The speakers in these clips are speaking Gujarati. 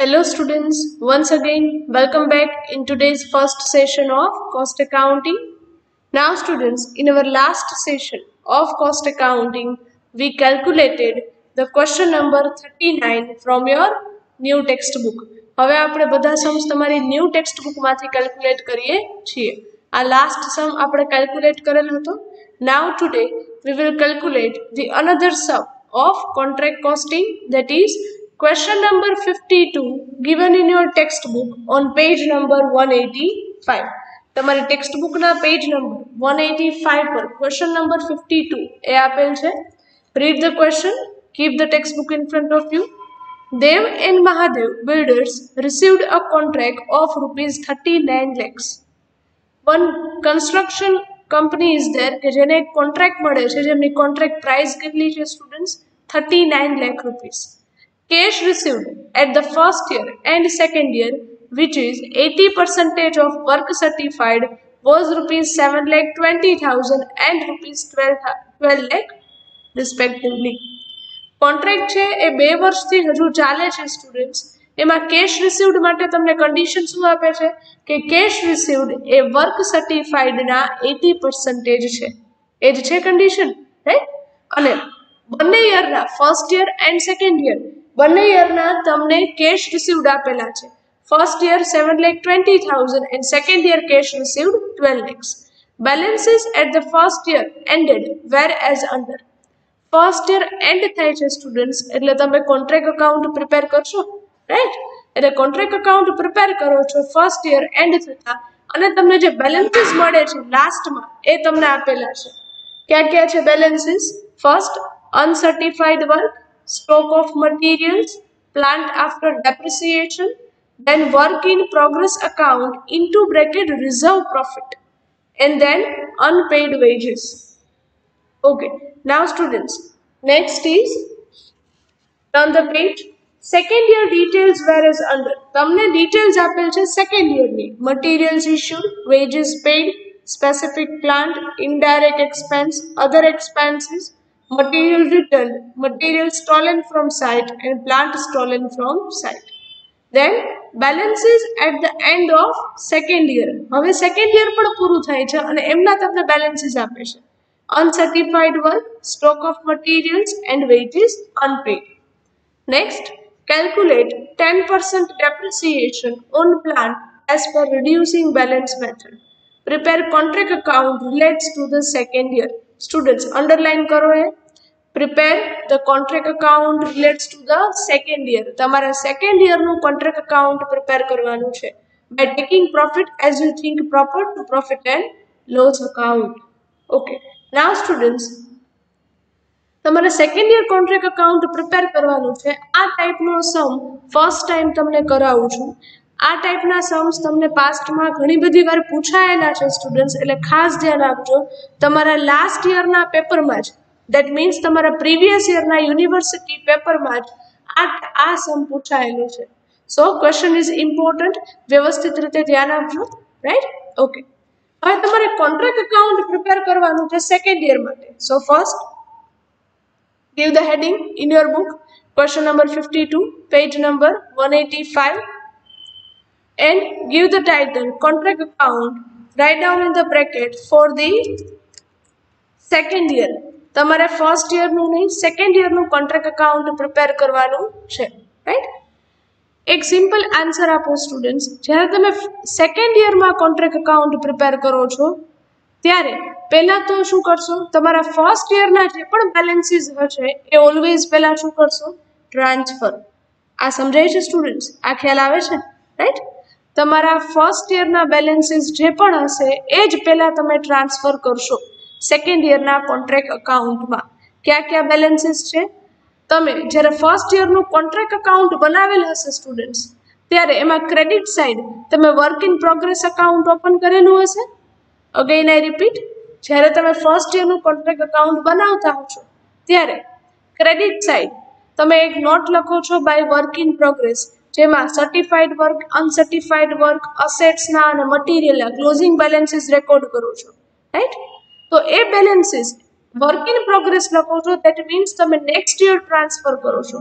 Hello students, once again welcome back in today's first session of cost accounting. Now students, in our last session of cost accounting, we calculated the question number 39 from your new textbook. હવે આપણે બધા sums તમારી new textbook માંથી calculate કરીએ છીએ. આ last sum આપણે calculate કરેલ હતો. Now today we will calculate the another sum of contract costing, that is question number 52 given in your textbook on page number 185. તમારી ટેક્સ્ટબુક ના પેજ નંબર 185 પર ક્વેશ્ચન નંબર 52 એ આપેલ છે. Read the question, keep the textbook in front of you. Dev and Mahadev builders received a contract of rupees 39 lakhs. One construction company is there કે જેને એક કોન્ટ્રાક્ટ મળે છે, જેમની કોન્ટ્રાક્ટ પ્રાઇસ કેટલી છે students? 39 lakh rupees. Cash received at the first year and second year, which is 80% of work certified, was rupees 7,20,000 and rupees 12 lakh respectively. Contract છે એ 2 વર્ષથી હજુ ચાલે છે સ્ટુડન્ટ્સ. એમાં કેશ રિસીવ્ડ માટે તમને કન્ડિશન શું આપે છે કે કેશ રિસીવ્ડ એ વર્ક સર્ટિફાઈડના 80% છે. એ જ છે કન્ડિશન, રાઈટ? અને બંને યરના first year and second year બંને યરના તમને કેશ રિસીવ્ડ આપેલા છે. First year 7,20,000 and second year cash received 12 lakhs. Balances at the first year ended whereas under. First year and થાય છે સ્ટુડન્ટ્સ એટલે તમે કોન્ટ્રાક્ટ અકાઉન્ટ પ્રિપેર કરશો, રાઈટ? એટલે કોન્ટ્રાક્ટ અકાઉન્ટ પ્રિપેર કરો છો ફર્સ્ટ યર એન્ડ થતા, અને તમને જે બેલેન્સીસ મળે છે લાસ્ટમાં એ તમને આપેલા છે. ક્યાં ક્યાં છે બેલેન્સીસ? First, uncertified work, stock of materials, plant after depreciation, then work in progress account into bracket reserve profit, and then unpaid wages. Okay, now students, next is turn the page. Second year details whereas under. તમને details આપેલ છે second year ની. Materials issued, wages paid, specific plant, indirect expense, other expenses, material returned, material stolen from site and plant stolen from site. Then balances at the end of second year. હવે second year પણ પૂરું થાય છે અને એમના તમને balances આપે છે. Uncertified work, stock of materials and wages unpaid. Next, calculate 10% depreciation on plant as per reducing balance method. Prepare contract account relates to the second year. Students, underline કરો એ. Prepare the contract account relates to the second year. તમારે second year નું contract account prepare કરવાનું છે. By taking profit as you think proper to profit and loss account. Okay. Now students, તમારે second year contract account prepare કરવાનું છે. આ ટાઈપનો સમ ફર્સ્ટ ટાઈમ તમને કરાવું છું. આ ટાઈપના सम्स તમને પાસ્ટમાં ઘણી બધી વાર પૂછાયેલા છે સ્ટુડન્ટ્સ, એટલે ખાસ ધ્યાન આપજો. તમારા લાસ્ટ યરના પેપરમાં જ, ધેટ મીન્સ તમારા પ્રીવિયસ યરના યુનિવર્સિટી પેપરમાં જ આ સમ પૂછાયેલો છે. સો ક્વેશ્ચન ઇઝ ઇમ્પોર્ટન્ટ, વ્યવસ્થિત રીતે ધ્યાન આપજો, રાઈટ? ઓકે, હવે તમારે કોન્ટ્રાક્ટ અકાઉન્ટ પ્રિપેર કરવાનું છે સેકન્ડ યર માટે. So first, give the heading in your book, question number 52, page number 185, and give the title contract account. Write down in the bracket for the second year. તમારે ફર્સ્ટ યરનું નહીં, સેકન્ડ યરનું કોન્ટ્રાક્ટ અકાઉન્ટ પ્રિપેર કરવાનું છે, રાઈટ? એક સિમ્પલ આન્સર આપો સ્ટુડન્ટ્સ. જ્યારે તમે સેકન્ડ યરમાં કોન્ટ્રાક્ટ અકાઉન્ટ પ્રિપેર કરો છો ત્યારે પહેલા તો શું કરશો? તમારા ફર્સ્ટ યરના જે પણ બેલેન્સીસ હશે એ ઓલવેઝ પહેલા શું કરશો? ટ્રાન્સફર. આ સમજાય છે સ્ટુડન્ટ્સ? આ ખ્યાલ આવે છે, રાઈટ? તમારા ફર્સ્ટ યરના બેલેન્સીસ જે પણ હશે એ જ પહેલા તમે ટ્રાન્સફર કરશો સેકન્ડ યરના કોન્ટ્રાક્ટ અકાઉન્ટમાં. ક્યાં ક્યાં બેલેન્સીસ છે? તમે જ્યારે ફર્સ્ટ યરનું કોન્ટ્રાક્ટ અકાઉન્ટ બનાવેલ હશે સ્ટુડન્ટ્સ, ત્યારે એમાં ક્રેડિટ સાઇડ તમે work in progress account open કરેલું હશે. અગેન આઈ રિપીટ, જ્યારે તમે ફર્સ્ટ યરનું કોન્ટ્રાક્ટ અકાઉન્ટ બનાવતા હો છો ત્યારે ક્રેડિટ સાઇડ તમે એક નોટ લખો છો બાય વર્ક ઇન પ્રોગ્રેસ, જેમાં સર્ટિફાઈડ વર્ક, અનસર્ટિફાઈડ વર્ક, અસેટ્સના અને મટીરિયલના ક્લોઝિંગ બેલેન્સીસ રેકોર્ડ કરો છો, રાઈટ? તો એ બેલેન્સીસ વર્ક ઇન પ્રોગ્રેસ લખો છો, ધેટ મીન્સ તમે નેક્સ્ટ યર ટ્રાન્સફર કરો છો.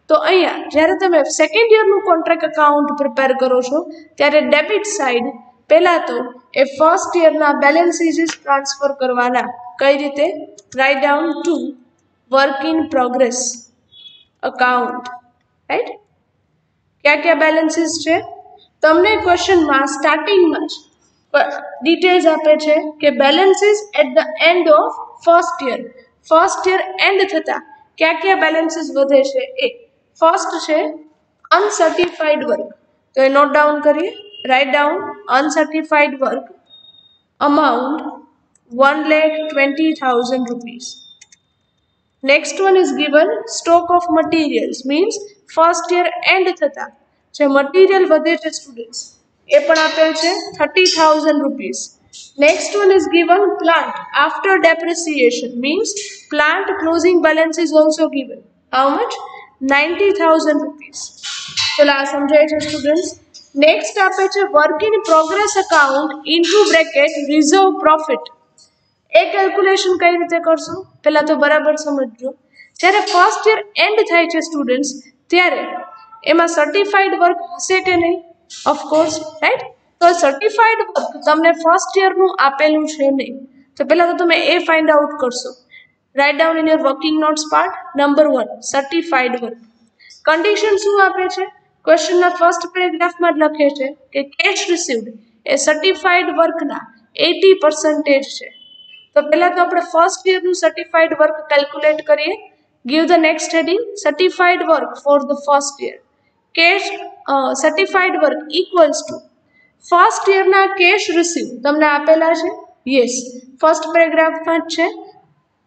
તો અહીંયા જ્યારે તમે સેકન્ડ યરનું કોન્ટ્રાક્ટ અકાઉન્ટ પ્રિપેર કરો છો ત્યારે ડેબિટ સાઇડ પહેલા તો એ ફર્સ્ટ યરના બેલેન્સીસ ટ્રાન્સફર કરવાના. કઈ રીતે? Right down to work in progress account. Right? ક્યાં ક્યાં બેલેન્સીસ છે? તમને ક્વેશ્ચનમાં સ્ટાર્ટિંગમાં જ ડિટેલ્સ આપે છે કે balances at the end of first year end થતા ક્યાં ક્યાં બેલેન્સીસ વધે છે. એ ફર્સ્ટ છે અનસર્ટિફાઈડ વર્ક. તો એ નોટ ડાઉન કરીએ. Write down uncertified work amount 1,20,000 rupees. Next one is given stock of materials, means first year end થતા જે મટીરિયલ વધે છે સ્ટુડન્ટ્સ એ પણ આપેલ છે 30,000 rupees. Next one is given plant after depreciation, means plant closing balance is also given. How much? 90,000 rupees. ચલો આ સમજાય છે સ્ટુડન્ટ્સ. નેક્સ્ટ આપે છે work in progress account into bracket reserve profit. A calculation કઈ રીતે કરશો પહેલા તો બરાબર સમજજો. જ્યારે ફર્સ્ટ યર એન્ડ થાય છે સ્ટુડન્ટ્સ ત્યારે એમાં સર્ટિફાઈડ વર્ક હશે કે નહીં? Of course, right? તો સર્ટિફાઈડ વર્ક તમને ફર્સ્ટ યરનું આપેલું છે નહીં. તો પહેલા તો તમે એ ફાઇન્ડ આઉટ કરશો. Right down in your working notes part. Number 1 certified work. Condition શું આપે છે? ક્વેશ્ચનના ફર્સ્ટ પેરેગ્રાફમાં જ લખે છે કે કેશ રિસીવ્ડ એ સર્ટિફાઈડ વર્કના 80% છે. તો પહેલા તો આપણે ફર્સ્ટ યરનું સર્ટિફાઈડ વર્ક કેલ્ક્યુલેટ કરીએ. Give the next heading certified work for the first year. Cash certified work equals to first યરના કેશ રિસીવ તમને આપેલા છે. યસ, ફર્સ્ટ પેરેગ્રાફમાં જ છે.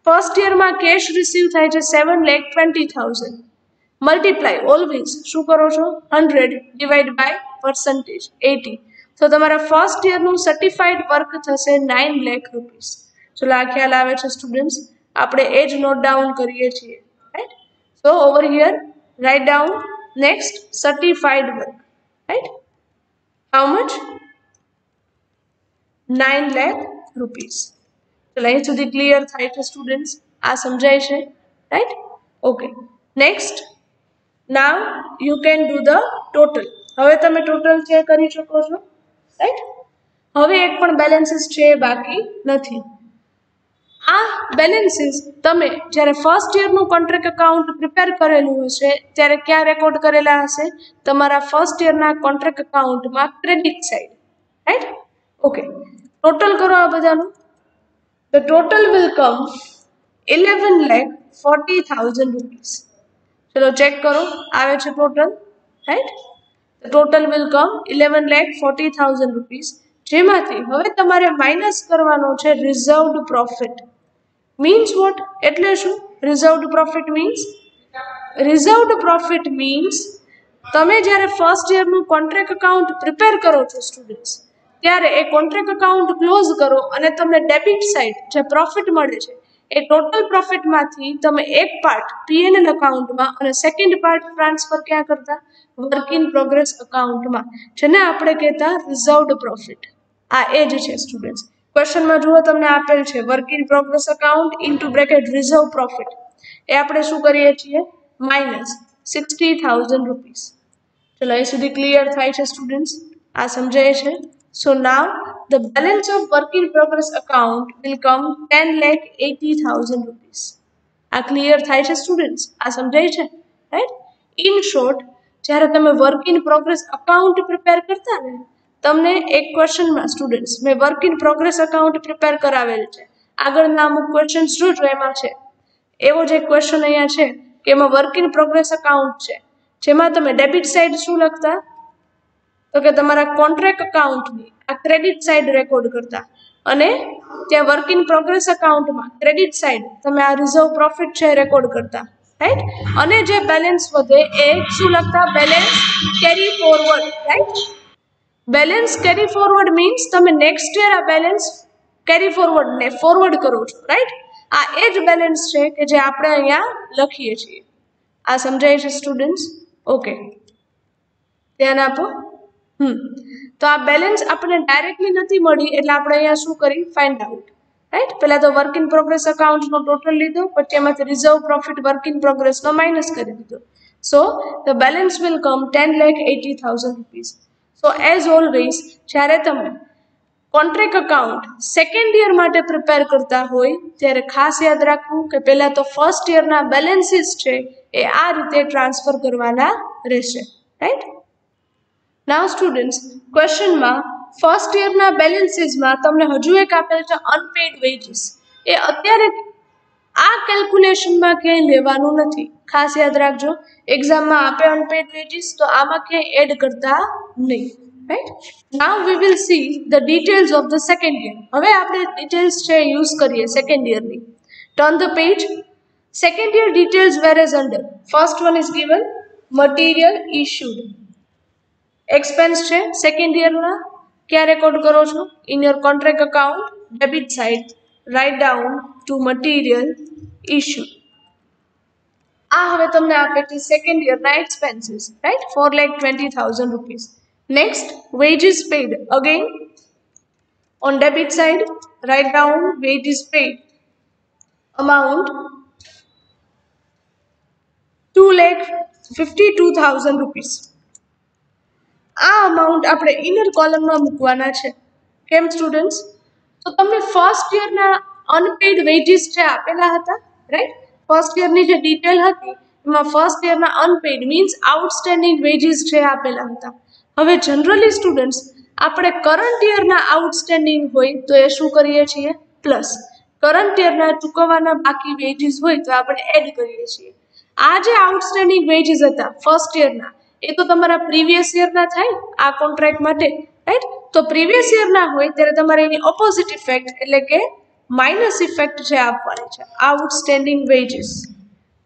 ફર્સ્ટ યરમાં કેશ રિસીવ થાય છે 7,20,000. મલ્ટીપ્લાય ઓલવેઝ શું કરો છો? 100 ડિવાઈડ બાય પર્સન્ટેજ 80. તો તમારા ફર્સ્ટ યરનું સર્ટિફાઈડ વર્ક થશે 9 લાખ રૂપીસ. ચલો આ ખ્યાલ આવે છે સ્ટુડન્ટ્સ? આપણે એ જ નોટ ડાઉન કરીએ છીએ. Right? So over here write down next certified work. Right? How much? 9 lakh rupees. ચલો અહીં સુધી ક્લિયર થાય છે સ્ટુડન્ટ્સ? આ સમજાય છે? Right? Okay. Next now you can do the total. હવે તમે ટોટલ ચેક કરી શકો છો. રાઈટ? હવે એક પણ બેલેન્સીસ છે બાકી નથી. આ બેલેન્સીસ તમે જ્યારે ફર્સ્ટ યરનું કોન્ટ્રાક્ટ અકાઉન્ટ પ્રિપેર કરેલું હશે ત્યારે ક્યાં રેકોર્ડ કરેલા હશે? તમારા ફર્સ્ટ યરના કોન્ટ્રાક્ટ અકાઉન્ટમાં credit side. Right? Okay. Total કરો આ બધાનું. The total will come 11,40,000 rupees. ચલો ચેક કરો આવે છે total. Right? Total will come 11,40,000 rupees. જેમાંથી હવે તમારે માઇનસ કરવાનો છે રિઝર્વડ પ્રોફિટ. Means what? એટલે શું reserved profit means? Reserved profit means તમે જ્યારે ફર્સ્ટ યરનું કોન્ટ્રાક્ટ અકાઉન્ટ પ્રિપેર કરો છો સ્ટુડન્ટ્સ ત્યારે એ કોન્ટ્રાક્ટ અકાઉન્ટ ક્લોઝ કરો અને તમને ડેબિટ સાઇડ જે પ્રોફિટ મળે છે એ ટોટલ પ્રોફિટમાંથી તમે એક પાર્ટ પીએનએલ અકાઉન્ટમાં અને સેકન્ડ પાર્ટ ટ્રાન્સફર ક્યાં કરતા? વર્ક ઇન પ્રોગ્રેસ અકાઉન્ટમાં, જેને આપણે કહેતા રિઝર્વડ પ્રોફિટ. આ એ જ છે સ્ટુડન્ટ્સ. ક્વેશ્ચનમાં જુઓ તમને આપેલ છે work in progress account into bracket reserve profit. એ આપણે શું કરીએ છીએ? Minus 60,000 rupees. ચલો અહીં સુધી ક્લિયર થાય છે સ્ટુડન્ટ્સ? આ સમજાય છે? સો નાવ the balance of work in progress account will come 10,80,000 rupees. આ ક્લિયર થાય છે સ્ટુડન્ટ્સ? આ સમજાય છે? રાઈટ? ઇન શોર્ટ, જ્યારે તમે work in progress account prepare કરતા ને તમને એક ક્વેશ્ચનમાં સ્ટુડન્ટ્સ મેં work in progress account prepare કરાવેલ છે. આગળના અમુક ક્વેશ્ચન્સ જોજો એમાં છે. એવો જ એક ક્વેશ્ચન અહીંયા છે કે એમાં વર્ક ઇન પ્રોગ્રેસ અકાઉન્ટ છે જેમાં તમે ડેબિટ સાઇડ શું લખતા? તો કે તમારા કોન્ટ્રાક્ટ અકાઉન્ટની આ ક્રેડિટ સાઇડ રેકોર્ડ કરતા અને ત્યાં વર્ક ઇન પ્રોગ્રેસ અકાઉન્ટમાં ક્રેડિટ સાઇડ તમે આ રિઝર્વ પ્રોફિટ છે રેકોર્ડ કરતા. રાઈટ? અને જે બેલેન્સ વધે એ શું લખતા? Balance carry forward. Right? Balance carry forward means તમે નેક્સ્ટ યર આ બેલેન્સ કેરી ફોરવર્ડ ને ફોરવર્ડ કરો છો. રાઈટ? આ એ જ બેલેન્સ છે કે જે આપણે અહીંયા લખીએ છીએ. આ સમજાય છે સ્ટુડન્ટ્સ? ઓકે, ધ્યાન આપો. તો આ બેલેન્સ આપણને ડાયરેક્ટલી નથી મળી એટલે આપણે અહીંયા શું કરી? Find out. રાઈટ? પહેલા તો વર્ક ઇન પ્રોગ્રેસ અકાઉન્ટનો ટોટલ લીધો, પછી એમાંથી રિઝર્વ પ્રોફિટ વર્ક ઇન પ્રોગ્રેસનો માઇનસ કરી દીધો. So the balance will come 10,80,000 rupees. So as always, જ્યારે તમે કોન્ટ્રાક્ટ અકાઉન્ટ સેકન્ડ યર માટે પ્રિપેર કરતા હોય ત્યારે ખાસ યાદ રાખવું કે પહેલા તો ફર્સ્ટ યરના બેલેન્સીસ છે એ આ રીતે ટ્રાન્સફર કરવાના રહેશે, રાઈટ? નાઉ સ્ટુડન્ટ્સ, ક્વેશ્ચનમાં ફર્સ્ટ યરના બેલેન્સીસમાં તમને હજુ એક આપેલ છે અનપેડ વેજીસ. એ અત્યારે આ કેલ્ક્યુલેશનમાં ક્યાંય લેવાનું નથી, ખાસ યાદ રાખજો. એક્ઝામમાં આપે અનપેડ વેજીસ તો આમાં ક્યાંય એડ કરતા નહીં, right? Now we will see the details of the second year. હવે આપણે ડિટેલ્સ છે યુઝ કરીએ સેકન્ડ યરની. Turn the page. Second year details were as under. First one is given material issued. Expense છે સેકન્ડ યરના, ક્યાં રેકોર્ડ કરો છો? In your contract account debit side write down to material issued. આ હવે તમને આપે છે સેકન્ડ યરના expenses, right? 4,20,000 rupees. Next, wages paid. Again, on debit side, write down wages paid. Amount 2,52,000 rupees. આ અમાઉન્ટ આપણે ઇનર કોલમમાં મૂકવાના છે. કેમ સ્ટુડન્ટ્સ? તો તમને ફર્સ્ટ યરના અનપેડ વેજીસ છે આપેલા હતા, રાઈટ? ફર્સ્ટ યરની જે ડિટેલ હતી એમાં ફર્સ્ટ યરના અનપેડ મીન્સ આઉટસ્ટેન્ડિંગ વેજીસ છે આપેલા હતા. હવે જનરલી સ્ટુડન્ટ્સ આપણે કરંટ યરના આઉટસ્ટેન્ડિંગ હોય તો એ શું કરીએ છીએ? પ્લસ. કરંટ યરના ચૂકવવાના બાકી વેજીસ હોય તો આપણે એડ કરીએ છીએ. આ જે આઉટસ્ટેન્ડિંગ વેજીસ હતા ફર્સ્ટ યરના એ તો તમારા પ્રીવિયસ યરના થાય આ કોન્ટ્રાક્ટ માટે, રાઈટ? તો પ્રીવિયસ યરના હોય ત્યારે તમારે એની ઓપોઝિટ ઇફેક્ટ એટલે કે માઇનસ ઇફેક્ટ જે આપવાની છે outstanding veggies,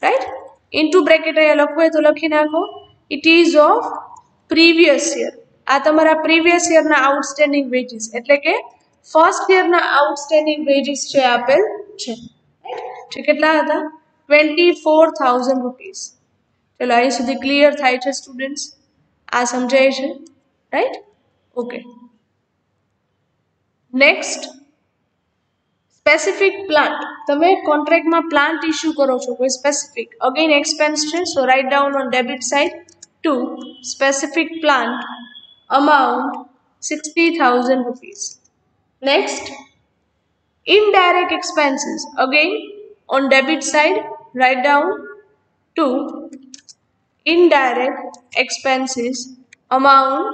right? Into bracket અહીંયા લખવું હોય તો લખી નાખો. It is of previous year. આ તમારા પ્રીવિયસ યરના આઉટસ્ટેન્ડિંગ વેજીસ એટલે કે ફર્સ્ટ યરના આઉટસ્ટેન્ડિંગ વેજીસ છે આપેલ છે, રાઈટ? કેટલા હતા? 24,000 રૂપીસ. ચલો અહીં સુધી ક્લિયર થાય છે સ્ટુડન્ટ્સ? આ સમજાય છે, right? Okay. Next, specific plant. તમે કોન્ટ્રાક્ટમાં પ્લાન્ટ ઇશ્યુ કરો છો કોઈ સ્પેસિફિક, અગેન એક્સપેન્સ છે. So write down on debit side to specific plant amount 60,000 rupees. Next, indirect expenses. Again on debit side write down to indirect expenses amount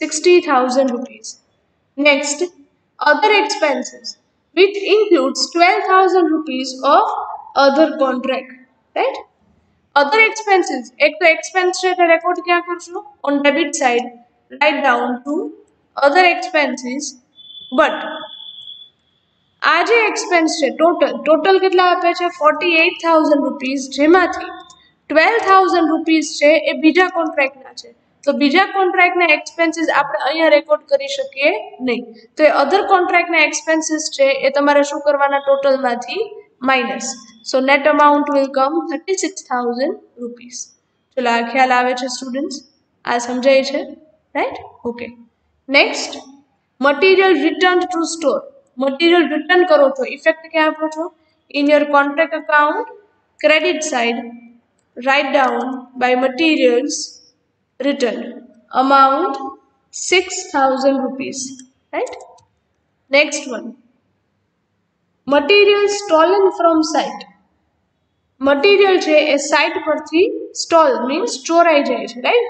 60,000 rupees. Next, other expenses which includes 12,000 rupees of other contract, right? Other expenses, एक तो expense છે એટલે રેકોર્ડ ક્યાં કરશો? On debit side write down to other expenses, but આ જે expense છે ટોટલ કેટલા આપે છે? 48,000 રૂપીસ, જેમાંથી 12,000 રૂપીસ છે એ બીજા કોન્ટ્રાક્ટના છે. તો બીજા કોન્ટ્રાક્ટના એક્સપેન્સીસ આપણે અહીંયા રેકોર્ડ કરી શકીએ નહીં. તો એ અધર કોન્ટ્રાક્ટના એક્સપેન્સીસ છે એ તમારે શું કરવાના? ટોટલમાંથી minus. So net amount will come 36,000 rupees. ચલો આ ખ્યાલ આવે છે સ્ટુડન્ટ્સ? આ સમજાય છે, right? Okay. Next, material return to store. Material return કરો છો, ઇફેક્ટ ક્યાં આપો છો? In your contract account credit side write down by materials return amount 6,000 rupees, right? Next one, material stolen from site. Material છે એ સાઇટ પરથી સ્ટોલ મીન્સ ચોરાઈ જાય છે, right?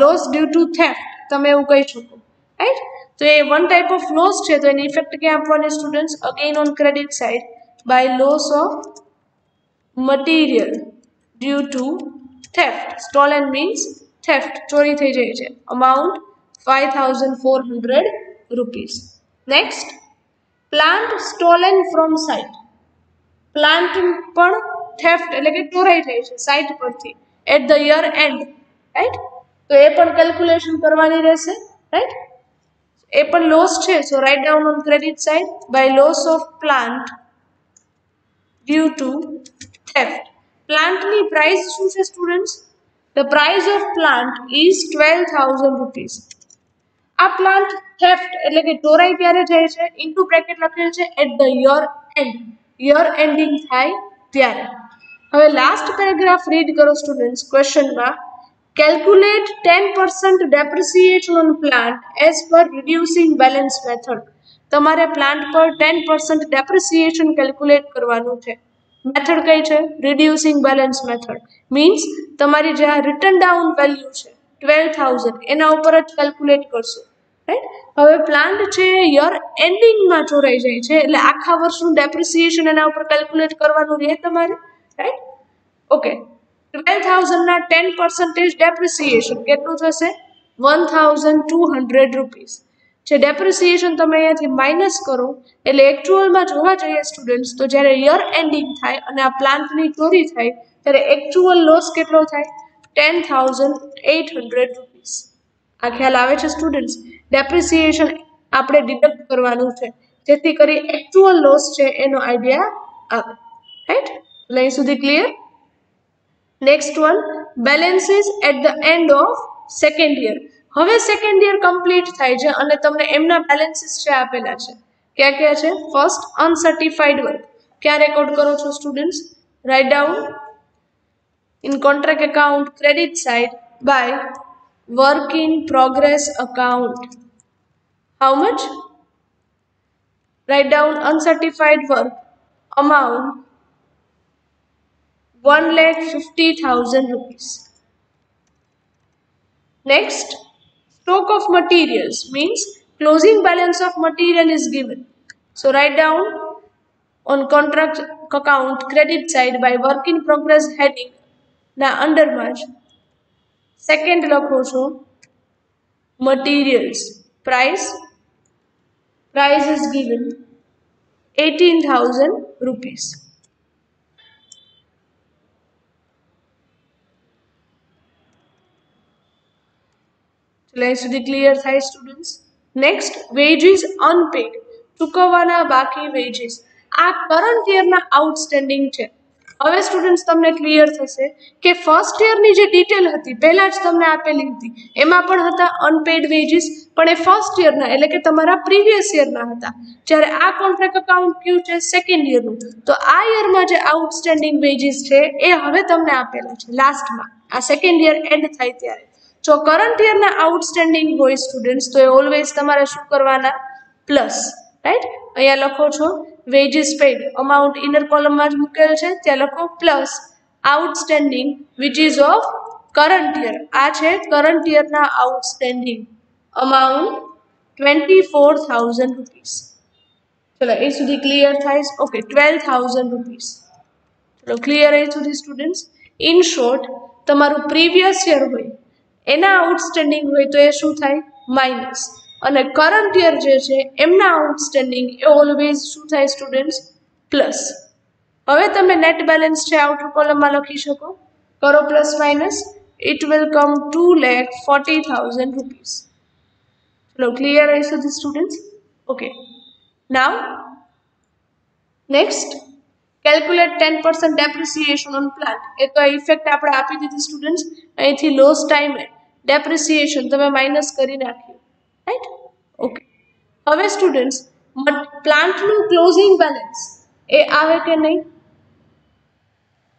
Loss due to theft તમે એવું કહી શકો, રાઈટ? તો એ વન ટાઈપ ઓફ લોસ છે, તો એની ઇફેક્ટ ક્યાં આપવાની students? Again on credit side by loss of material due to theft. Stolen means theft, ચોરી થઈ જાય છે. Amount 5,400 rupees. Next, plant stolen from site. Plant પણ થેફ્ટ એટલે કે ચોરાઈ જાય છે સાઇટ પરથી at the year end, right? તો એ પણ કેલ્ક્યુલેશન કરવાની રહેશે, રાઈટ? એ પણ લોસ છે. So write down on credit side by loss of plant due to theft. પ્લાન્ટની પ્રાઇસ શું છે students? The price of plant is 12,000 rupees. આ પ્લાન્ટ થેફ્ટ એટલે કે ચોરાઈ ક્યારે જાય છે? ઇન્ટુ બ્રેકેટ લખેલ છે at the year end. Year ending થાય ત્યારે. હવે લાસ્ટ પેરેગ્રાફ રીડ કરો સ્ટુડન્ટ્સ. ક્વેશ્ચનમાં calculate 10% depreciation on plant as per reducing balance method. તમારે પ્લાન્ટ પર 10% ડેપ્રિસિએશન કેલ્ક્યુલેટ કરવાનું છે. મેથડ કઈ છે? Reducing balance method. મીન્સ તમારી જે આ રિટર્ન ડાઉન વેલ્યુ છે 12,000 એના ઉપર જ કેલ્ક્યુલેટ કરશો. રાઈટ. હવે પ્લાન્ટ છે યર એન્ડિંગમાં ચોરાઈ જાય છે એટલે આખા વર્ષનું ડેપ્રિસિએશન એના ઉપર કેલ્ક્યુલેટ કરવાનું રહે તમારે. રાઈટ. ઓકે. 12,000 ના 10% ડેપ્રિસિએશન કેટલું થશે? 1,200 રૂપીસ. જે ડેપ્રિસિએશન તમે અહીંયાથી માઇનસ કરો એટલે એકચ્યુઅલમાં જોવા જઈએ સ્ટુડન્ટ્સ તો જ્યારે યર એન્ડિંગ થાય અને આ પ્લાન્ટની ચોરી થાય ત્યારે એકચ્યુઅલ લોસ કેટલો થાય? 10,800 રૂપીસ. આ ખ્યાલ આવે છે સ્ટુડન્ટ્સ? ડેપ્રિસિએશન આપણે ડિડક્ટ કરવાનું છે જેથી કરી એકચ્યુઅલ લોસ છે એનો આઈડિયા આવે. રાઈટ. અહીં સુધી clear? Next one, balances at the end of second year. હવે સેકન્ડ યર કમ્પ્લીટ થાય છે અને તમને એમના બેલેન્સીસ છે આપેલા છે. ક્યાં ક્યાં છે? First, uncertified work. ક્યાં રેકોર્ડ કરો છો students? Write down in contract account credit side by work in progress account. How much? Write down uncertified work amount 1,50,000 rupees. Next, stock of materials means closing balance of material is given. So write down on contract account credit side by work in progress heading. Now under much. Second લખો છો materials price is given 18,000 rupees. અહીં સુધી ક્લિયર થાય સ્ટુડન્ટ્સ? Next, wages unpaid. ચૂકવવાના બાકી વેજીસ. આ કરંટ યરના આઉટસ્ટેન્ડિંગ છે. હવે સ્ટુડન્ટ્સ તમને ક્લિયર થશે કે ફર્સ્ટ યરની જે ડિટેલ હતી પહેલા જ તમને આપેલી હતી એમાં પણ હતા અનપેડ વેજીસ, પણ એ ફર્સ્ટ યરના એટલે કે તમારા પ્રીવિયસ યરના હતા. જ્યારે આ કોન્ટ્રાક્ટ અકાઉન્ટ કયું છે? સેકન્ડ યરનું. તો આ યરમાં જે આઉટસ્ટેન્ડિંગ વેજીસ છે એ હવે તમને આપેલા છે લાસ્ટમાં, આ સેકન્ડ યર એન્ડ થાય ત્યારે. જો કરંટ યરના આઉટસ્ટેન્ડિંગ હોય સ્ટુડન્ટ્સ તો એ ઓલવેઝ તમારે શું કરવાના? પ્લસ. રાઈટ. અહીંયા લખો છો વેજીસ પેડ અમાઉન્ટ ઇનર કોલમમાં જ મૂકેલ છે, ત્યાં લખો plus outstanding which ease of current year. આ છે કરંટ યરના આઉટસ્ટેન્ડિંગ અમાઉન્ટ 24,000 રૂપીસ. ચલો એ સુધી ક્લિયર થાય? Okay, 12,000 rupees. ચલો ક્લિયર એ સુધી સ્ટુડન્ટ્સ? ઇન શોર્ટ, તમારું પ્રીવિયસ યર હોય એના આઉટસ્ટેન્ડિંગ હોય તો એ શું થાય? માઇનસ. અને કરંટ યર જે છે એમના આઉટસ્ટેન્ડિંગ એ ઓલવેઝ શું થાય સ્ટુડન્ટ્સ? પ્લસ. હવે તમે નેટ બેલેન્સ છે આઉટર કોલમમાં લખી શકો. કરો plus minus. It will come 2,40,000 rupees. ચલો ક્લિયર હશે સુધી students? Okay. Now next, calculate 10% depreciation on plant. એ તો ઇફેક્ટ આપણે આપી દીધી સ્ટુડન્ટ્સ. અહીંથી લોસ ટાઈમે ડેપ્રિસિએશન તમે માઇનસ કરી નાખ્યું. રાઈટ. ઓકે. હવે સ્ટુડન્ટ્સ પ્લાન્ટનું ક્લોઝિંગ બેલેન્સ એ આવે કે નહીં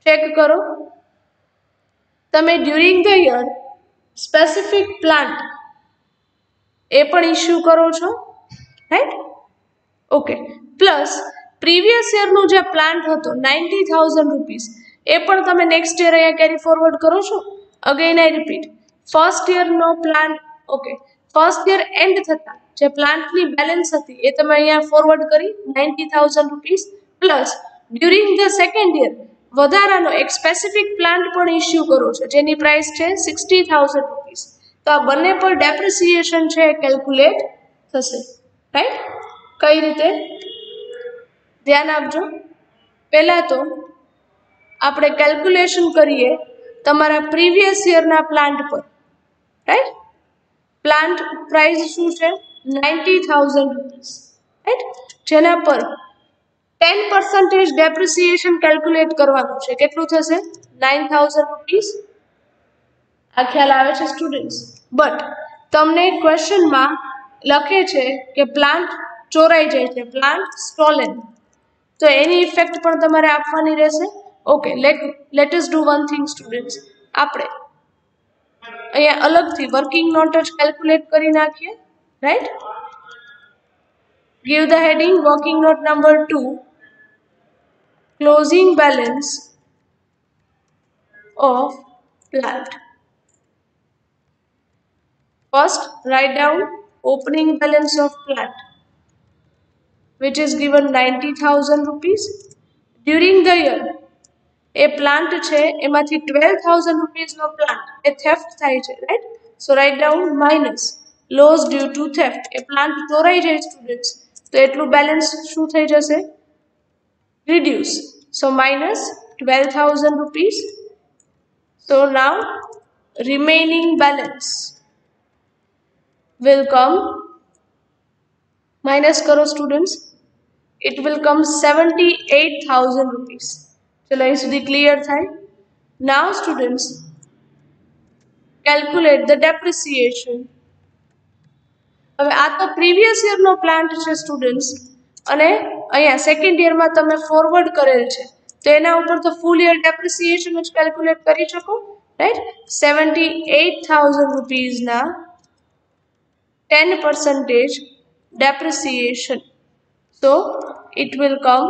ચેક કરો. તમે during the year specific plant એ પણ ઇસ્યુ કરો છો. રાઈટ. ઓકે. પ્લસ પ્રીવિયસ યરનું જે પ્લાન્ટ હતો 90,000 રૂપીસ એ પણ તમે નેક્સ્ટ યર અહીંયા કેરી ફોરવર્ડ કરો છો. અગેન આઈ રિપીટ, ફર્સ્ટ યરનો plant, okay, first year end થતા જે પ્લાન્ટની બેલેન્સ હતી એ તમે અહીંયા ફોરવર્ડ કરી 90,000 rupees plus during the second year વધારાનો એક સ્પેસિફિક પ્લાન્ટ પણ ઇસ્યુ કરો છો જેની પ્રાઇસ છે 60,000 રૂપીસ. તો આ બંને પર ડેપ્રિસિએશન છે કેલ્ક્યુલેટ થશે. રાઈટ. કઈ રીતે? ધ્યાન આપજો. પહેલાં તો આપણે કેલ્ક્યુલેશન કરીએ તમારા પ્રીવિયસ યરના પ્લાન્ટ પર. રાઈટ. પ્લાન્ટ પ્રાઇસ શું છે? 90,000 રૂપીસ. રાઈટ. જેના પર 10% ડેપ્રિસિએશન કેલ્ક્યુલેટ કરવાનું છે. કેટલું થશે? 9,000 રૂપીસ. આ ખ્યાલ આવે છે સ્ટુડન્ટ્સ? બટ તમને ક્વેશ્ચનમાં લખે છે કે પ્લાન્ટ ચોરાઈ જાય છે, પ્લાન્ટ સ્ટોલન, તો એની ઇફેક્ટ પણ તમારે આપવાની રહેશે. Okay, let us do one thing students. આપણે અહીંયા અલગથી વર્કિંગ નોટ જ કેલ્ક્યુલેટ કરી નાખીએ, right? Give the heading working note number 2, closing balance of plant. First, write down opening balance of plant, which is given 90,000 rupees. During the year, a plant છે એમાંથી 12,000 rupees નો plant એ theft થાય છે, right? So write down minus loss due to theft. A plant ચોરાઈ જાય students, તો એટલું balance શું થઈ જશે? Reduce. So minus 12,000 rupees. So now remaining balance will come, minus करो students, it will come 78,000 rupees. चलो અહીં સુધી clear થાય? Now students, calculate the depreciation. હવે આ તો previous year નો plant છે students, અને અહીંયા second year માં તમે forward કરેલ છે, તો એના ઉપર તો full year depreciation જ calculate કરી શકો, right? 78,000 rupees ના 10% depreciation. So it will come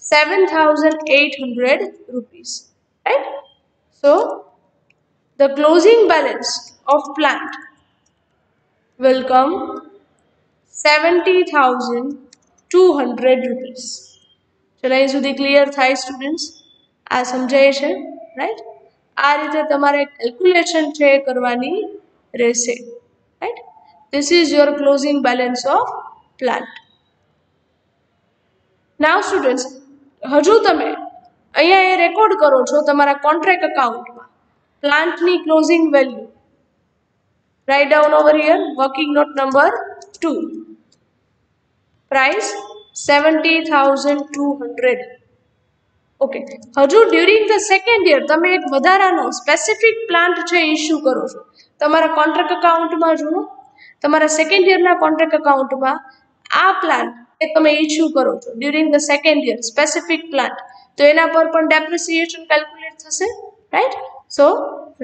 7,800 rupees, right? So the closing balance of plant will come 70,200 rupees. ચલો અહીં સુધી ક્લિયર થાય સ્ટુડન્ટ્સ? આ સમજાય છે, રાઈટ? આ રીતે તમારે કેલ્ક્યુલેશન છે એ કરવાની રહેશે, right? This is your closing balance of plant. Now students, હજુ તમે અહીંયા એ રેકોર્ડ કરો છો તમારા કોન્ટ્રાક્ટ અકાઉન્ટમાં પ્લાન્ટની closing value. Write down over here working note number 2. Price 70,200. Okay. હજુ during the second year તમે એક વધારાનો સ્પેસિફિક પ્લાન્ટ છે ઇશ્યુ કરો છો. તમારા કોન્ટ્રાક્ટ અકાઉન્ટમાં જુઓ, તમારા સેકન્ડ યરના કોન્ટ્રાક્ટ અકાઉન્ટમાં આ પ્લાન્ટ એ તમે ઇશ્યુ કરો છો during the second year specific plant, તો એના પર પણ ડેપ્રિસિએશન કેલ્ક્યુલેટ થશે, right? So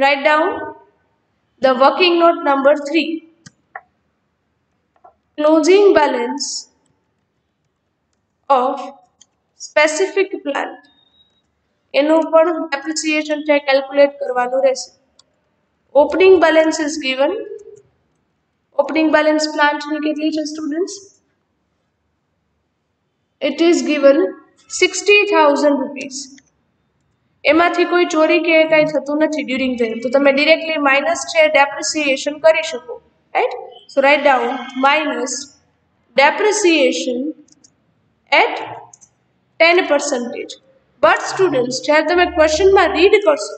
write down the working note number 3, closing balance of specific plant. એનું પણ depreciation છે calculate કરવાનું રહેશે. Opening balance is given. Opening balance plant ની કેટલી છે students? It is given 60,000 rupees. એમાંથી કોઈ ચોરી કે કાંઈ થતું નથી ડ્યુરિંગ ધ યર, તો તમે ડિરેક્ટલી માઇનસ છે ડેપ્રિસિએશન કરી શકો, right? So write down minus depreciation at 10%. But students, જ્યારે તમે ક્વેશ્ચનમાં રીડ કરશો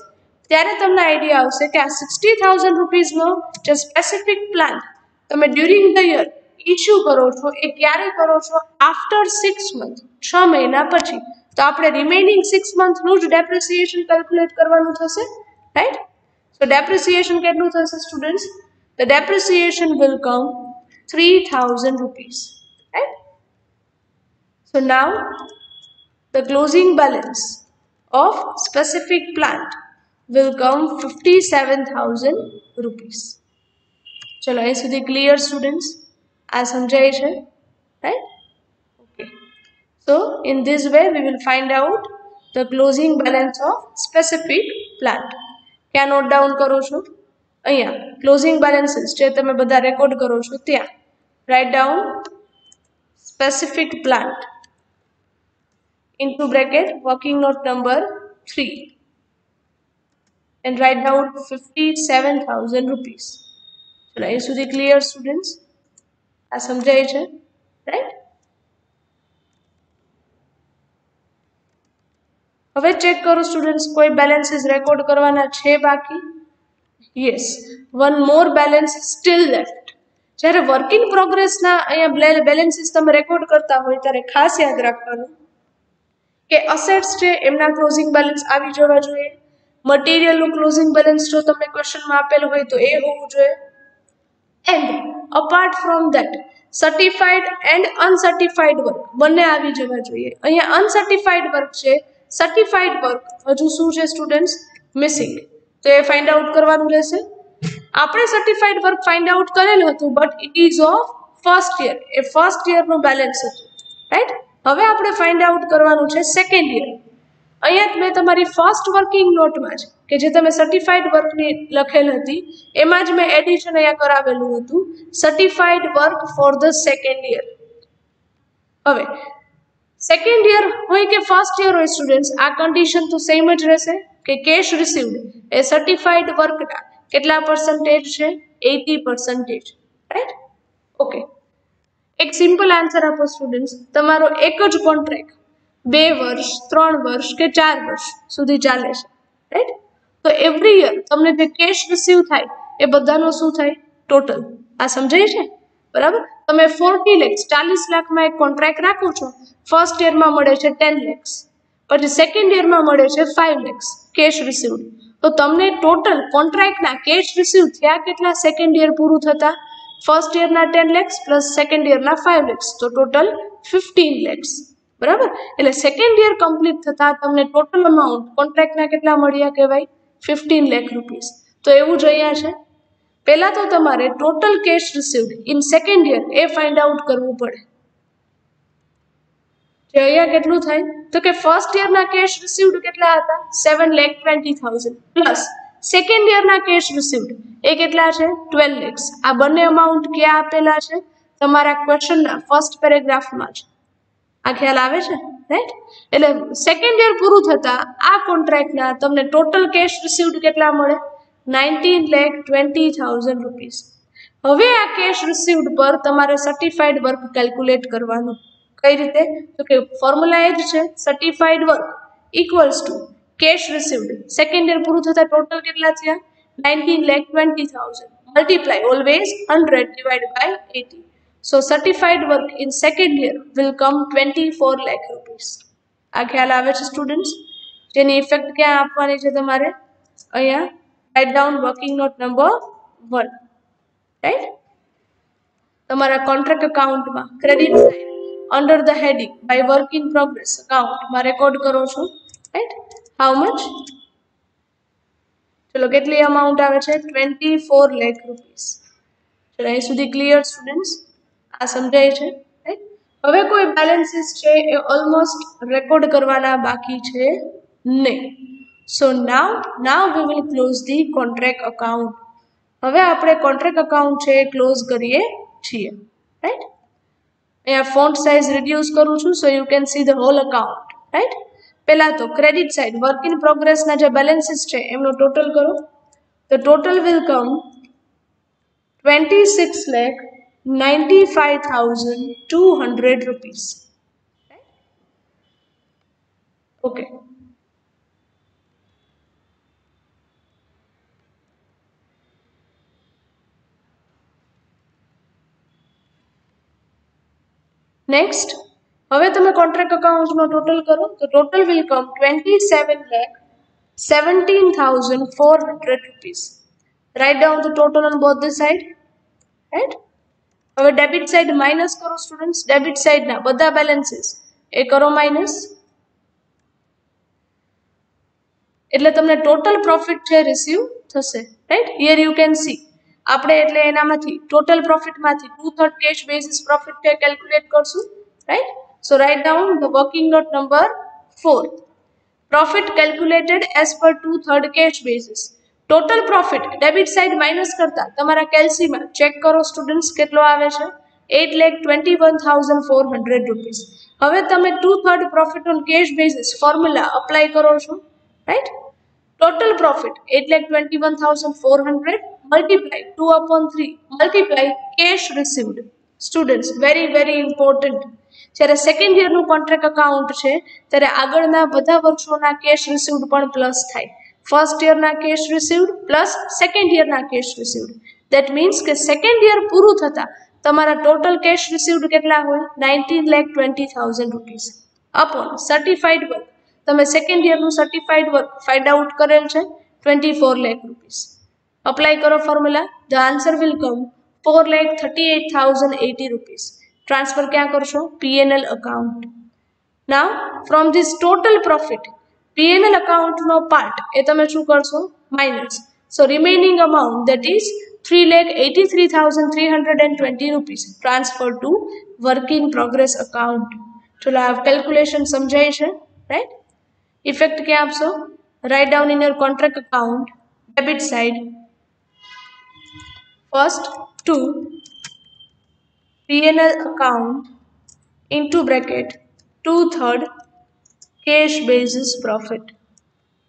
ત્યારે તમને આઈડિયા આવશે કે આ 60,000 રૂપીઝનો જે સ્પેસિફિક પ્લાન તમે ડ્યુરિંગ ધ યર ઇશ્યુ કરો છો એ ક્યારે કરો છો? આફ્ટર 6 મંથ, 6 મહિના પછી. તો આપણે રિમેઇનિંગ 6 મંથનું જ ડેપ્રિસિએશન કેલ્ક્યુલેટ કરવાનું થશે, રાઈટ? સો ડેપ્રિસિએશન કેટલું થશે students? The depreciation will come 3,000 rupees, right? So now the closing balance of specific plant will come 57,000 rupees. ચલો અહીં સુધી ક્લિયર સ્ટુડન્ટ્સ? આ સમજાય છે, right? Okay. So in this way we will find out the closing balance of specific plant. क्या नोट डाउन करो છો? અહીંયા closing balances જે તમે બધા રેકોર્ડ કરો છો ત્યાં write down specific plant into bracket working note number 3 and write down 57,000 rupees. ચલો અહીં સુધી ક્લિયર સ્ટુડન્ટ્સ? આ સમજાય છે, રાઈટ? હવે ચેક કરો સ્ટુડન્ટ્સ, કોઈ બેલેન્સીસ રેકોર્ડ કરવાના છે બાકી? Yes, one more balance steel left. જ્યારે વર્ક ઇન પ્રોગ્રેસના અહીંયા બેલેન્સીસ તમે રેકોર્ડ કરતા હોય ત્યારે ખાસ યાદ રાખવાનું કે અસેટ્સ છે એમના ક્લોઝિંગ બેલેન્સ આવી જવા જોઈએ. મટીરિયલનું ક્લોઝિંગ બેલેન્સ જો તમને ક્વેશ્ચનમાં આપેલું હોય તો એ હોવું જોઈએ. And apart from that certified and uncertified work બંને આવી જવા જોઈએ. અહીંયા અનસર્ટિફાઈડ વર્ક છે સર્ટિફાઈડ વર્ક હજુ શું છે સ્ટુડન્ટ્સ? મિસિંગ. તો એ ફાઇન્ડ આઉટ કરવાનું રહેશે. આપણે સર્ટિફાઈડ વર્ક ફાઇન્ડ આઉટ કરેલું હતું, but it is of first year. એ ફર્સ્ટ યરનું બેલેન્સ હતું, રાઈટ? હવે આપણે ફાઇન્ડ આઉટ કરવાનું છે સેકન્ડ યર. અહીંયા મેં તમારી ફર્સ્ટ વર્કિંગ નોટમાં જ કે જે તમે સર્ટિફાઈડ વર્કની લખેલ હતી એમાં જ મેં એડિશન અહીંયા કરાવેલું હતું, certified work for the second year. હવે સેકન્ડ યર હોય કે ફર્સ્ટ યર હોય સ્ટુડન્ટ્સ, આ કન્ડિશન તો સેમ જ રહેશે કે કેશ રિસીવ્ડ એ સર્ટિફાઈડ વર્કના કેટલા પર્સન્ટેજ છે? 80%, રાઈટ? ઓકે, એક સિમ્પલ આન્સર આપો સ્ટુડન્ટ્સ. તમારો એક જ કોન્ટ્રાક્ટ 2 વર્ષ 3 વર્ષ કે 4 વર્ષ સુધી ચાલે છે, રાઈટ? તો એવરી યર તમને જે કેશ રિસીવ થાય એ બધાનો શું થાય? ટોટલ. આ સમજાય છે? બરાબર. તમે 40 lakhs 40 લાખમાં એક કોન્ટ્રાક્ટ રાખો છો, ફર્સ્ટ યરમાં મળે છે 10 lakhs, પછી સેકન્ડ યરમાં મળે છે 5 lakhs કેશ રિસીવ્ડ. તો તમને ટોટલ કોન્ટ્રાક્ટના કેશ રિસીવ થયા કેટલા સેકન્ડ યર પૂરું થતા? ફર્સ્ટ યરના 10 lakhs પ્લસ સેકન્ડ યરના 5 lakhs, તો ટોટલ 15 lakhs. બરાબર. એટલે સેકન્ડ યર કમ્પ્લીટ થતા તમને ટોટલ અમાઉન્ટ કોન્ટ્રાક્ટના કેટલા મળ્યા કહેવાય? 15 lakh રૂપીસ. તો એવું જ અહીંયા છે. પહેલા તો તમારે total cash received in second year એ ફાઇન્ડ આઉટ કરવું પડે. જે અહીંયા કેટલું થાય? તો કે ફર્સ્ટ યરના કેશ રિસીવ્ડ કેટલા હતા? 7,20,000 પ્લસ સેકન્ડ યરના કેશ રિસીવ્ડ એ કેટલા છે? 12 lakhs. આ બંને અમાઉન્ટ ક્યાં આપેલા છે? તમારા ક્વેશ્ચનના ફર્સ્ટ પેરેગ્રાફમાં જ. આ ખ્યાલ આવે છે, રાઈટ? એટલે સેકન્ડ યર પૂરું થતા આ કોન્ટ્રાક્ટના તમને ટોટલ કેશ રિસીવ્ડ કેટલા મળે? 19,20,000 રૂપીસ. હવે આ કેશ રિસીવ્ડ પર તમારે સર્ટિફાઈડ વર્ક કેલ્ક્યુલેટ કરવાનું. કઈ રીતે? તો કે ફોર્મ્યુલા એ જ છે, certified work equals to cash received second year પૂરું થતા ટોટલ કેટલા થયા? 19,20,000 multiply always 100 divided by 80. So certified work in second year will come 24 lakh rupees. આ ખ્યાલ આવે છે સ્ટુડન્ટ્સ? જેની ઇફેક્ટ ક્યાં આપવાની છે તમારે? અહીંયા write down working note number 1, right? તમારા કોન્ટ્રાક્ટ અકાઉન્ટમાં credit side under the heading by work in progress અકાઉન્ટમાં રેકોર્ડ કરો છો, રાઈટ? How much? ચલો કેટલી અમાઉન્ટ આવે છે? 24 lakh રૂપીસ. ચલો અહીં સુધી ક્લિયર સ્ટુડન્ટ્સ? આ સમજાય છે, રાઈટ? હવે કોઈ બેલેન્સીસ છે એ ઓલમોસ્ટ રેકોર્ડ કરવાના બાકી છે નહીં. So now we will close the contract account. હવે આપણે કોન્ટ્રાક્ટ અકાઉન્ટ છે એ ક્લોઝ કરીએ છીએ, રાઈટ? અહીંયા ફોન્ટ સાઇઝ રિડ્યુસ કરું છું so you can see the whole account, right? પહેલા તો ક્રેડિટ સાઇડ વર્ક ઇન પ્રોગ્રેસના જે બેલેન્સીસ છે એમનો ટોટલ કરો. તો total will come 26,95,200 rupees. Okay. Next, હવે તમે કોન્ટ્રાક્ટ અકાઉન્ટનો ટોટલ કરો તો total will come 27,17,400 rupees. Write down the total on both the side, right? હવે ડેબિટ સાઇડ માઇનસ કરો સ્ટુડન્ટ્સ. ડેબિટ સાઇડના બધા બેલેન્સીસ એ કરો માઇનસ, એટલે તમને ટોટલ પ્રોફિટ છે રિસીવ થશે, right? Here you can see આપણે એટલે એનામાંથી ટોટલ પ્રોફિટમાંથી 2/3 કેશ બેસિસ પ્રોફિટ છે કેલ્ક્યુલેટ કરશું, right? So write down the working note number 4. Profit calculated as per 2/3 cash basis. Total profit debit side minus કરતા તમારા કેલ્સીમાં ચેક કરો સ્ટુડન્ટ્સ કેટલો આવે છે? 8,21,400 રૂપીસ. હવે તમે 2/3 profit on cash basis formula apply કરો છો, right? Total profit 8,21,400 multiply 2/3 multiply cash received. Students very important. જ્યારે સેકન્ડ યરનું કોન્ટ્રાક્ટ અકાઉન્ટ છે ત્યારે આગળના બધા વર્ષોના કેશ રિસીવ્ડ પણ પ્લસ થાય. ફર્સ્ટ યરના કેશ રિસીવ્ડ પ્લસ સેકન્ડ યરના કેશ રિસીવ્ડ. દેટ મીન્સ કે સેકન્ડ યર પૂરું થતા તમારા ટોટલ કેશ રિસીવ્ડ કેટલા હોય? 19,20,000 રૂપીસ અપોન સર્ટિફાઈડ વર્ક. તમે સેકન્ડ યરનું સર્ટિફાઈડ વર્ક ફાઇન્ડ આઉટ કરેલ છે 24 lakh રૂપીસ. અપ્લાય કરો formula. The answer will come 4,38,080 rupees. Transfer ક્યાં કરશો? PNL account. Now from this total profit P&L account no part એ તમે શું કરશો minus. So remaining amount, that is 3,83,320 rupees transferred to work in progress account. ચલો આ calculation સમજાય છે, right? Effect ક્યાં આપશો? Write down in your contract account, debit side, first to P&L account into bracket 2/3 cash basis profit.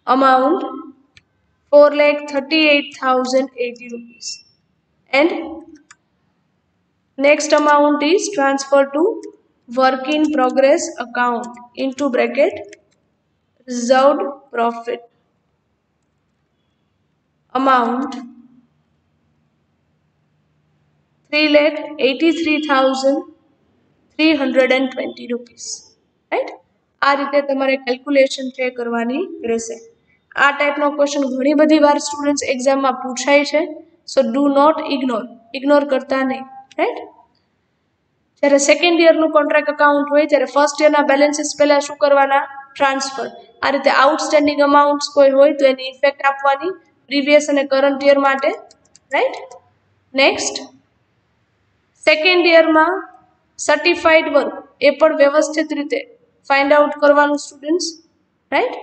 Amount 4,38,080 rupees. And next amount is transferred to work in progress account into bracket reserved profit. Amount 3,83,320 rupees. Right? આ રીતે તમારે કેલ્ક્યુલેશન છે કરવાની રહેશે. આ ટાઈપનો ક્વેશ્ચન ઘણી બધી વાર સ્ટુડન્ટ્સ એક્ઝામમાં પૂછાય છે. સો ડુ નોટ ઇગ્નોર કરતા નહીં, રાઈટ? જ્યારે સેકન્ડ યરનું કોન્ટ્રાક્ટ અકાઉન્ટ હોય ત્યારે ફર્સ્ટ યરના બેલેન્સીસ પહેલા શું કરવાના? ટ્રાન્સફર. આ રીતે આઉટસ્ટેન્ડિંગ અમાઉન્ટ્સ કોઈ હોય તો એની ઇફેક્ટ આપવાની પ્રીવિયસ અને કરંટ યર માટે, રાઈટ? નેક્સ્ટ સેકન્ડ યરમાં સર્ટિફાઈડ વર્ક એ પણ વ્યવસ્થિત રીતે ફાઇન્ડ આઉટ કરવાનું સ્ટુડન્ટ્સ, રાઈટ?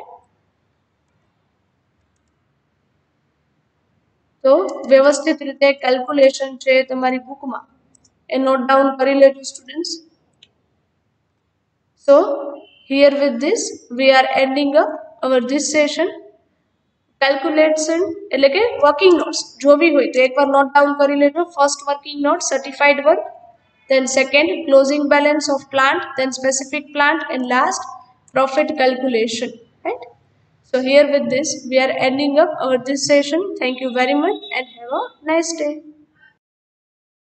તો વ્યવસ્થિત રીતે કેલ્ક્યુલેશન છે તમારી બુકમાં એ નોટ ડાઉન કરી લેજો students. So here with this we are ending up our this session. Calculation એટલે કે વર્કિંગ નોટ્સ જો બી હોય તો એકવાર નોટ ડાઉન કરી લેજો. First working note certified work, then second closing balance of plant, then specific plant, and last profit calculation, right? So here with this we are ending up our this session. Thank you very much and have a nice day.